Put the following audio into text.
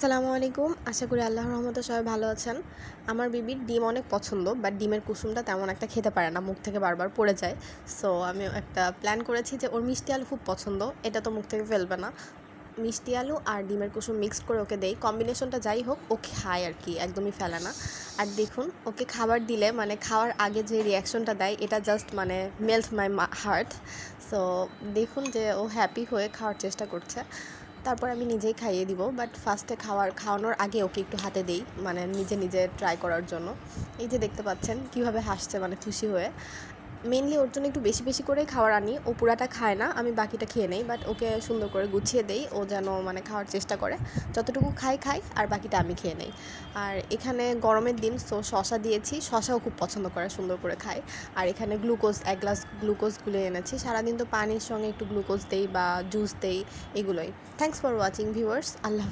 আসসালামু আলাইকুম। আশা করি আল্লাহর রহমতে সবাই ভালো আছেন। আমার বেবির ডিম অনেক পছন্দ, বাট ডিমের কুসুমটা তেমন একটা খেতে পারে না, মুখ থেকে বারবার পড়ে যায়। সো আমি একটা প্ল্যান করেছি যে ওর মিষ্টি আলু খুব পছন্দ, এটা তো মুখ থেকে ফেলবে না। মিষ্টি আলু আর ডিমের কুসুম মিক্সড করে ওকে দেই, কম্বিনেশনটা যাই হোক ও খায় আর কি, একদমই ফেলে না। আর দেখুন ওকে খাবার দিলে মানে খাওয়ার আগে যে রিয়াকশনটা দেয় এটা জাস্ট মানে মেল্ট মাই হার্ট। সো দেখুন যে ও হ্যাপি হয়ে খাওয়ার চেষ্টা করছে। তারপর আমি নিজেই খাইয়ে দিব, বাট ফার্স্টে খাওয়ানোর আগে ওকে একটু হাতে দিই, মানে নিজে নিজে ট্রাই করার জন্য। এই যে দেখতে পাচ্ছেন কীভাবে হাসছে, মানে খুশি হয়ে। মেনলি ওর জন্য একটু বেশি বেশি করেই খাবার আনি, ও পুরাটা খায় না, আমি বাকিটা খেয়ে নেই, বাট ওকে সুন্দর করে গুছিয়ে দেই, ও যেন মানে খাওয়ার চেষ্টা করে। যতটুকু খাই আর বাকিটা আমি খেয়ে নেই। আর এখানে গরমের দিন, সো শশা দিয়েছি, শশাও খুব পছন্দ করে, সুন্দর করে খায়। আর এখানে গ্লুকোজ, 1 গ্লাস গ্লুকোজ গুলে এনেছি। সারাদিন তো পানির সঙ্গে একটু গ্লুকোজ দেই বা জুস দেই, এগুলোই। Thanks for watching viewers. Allah.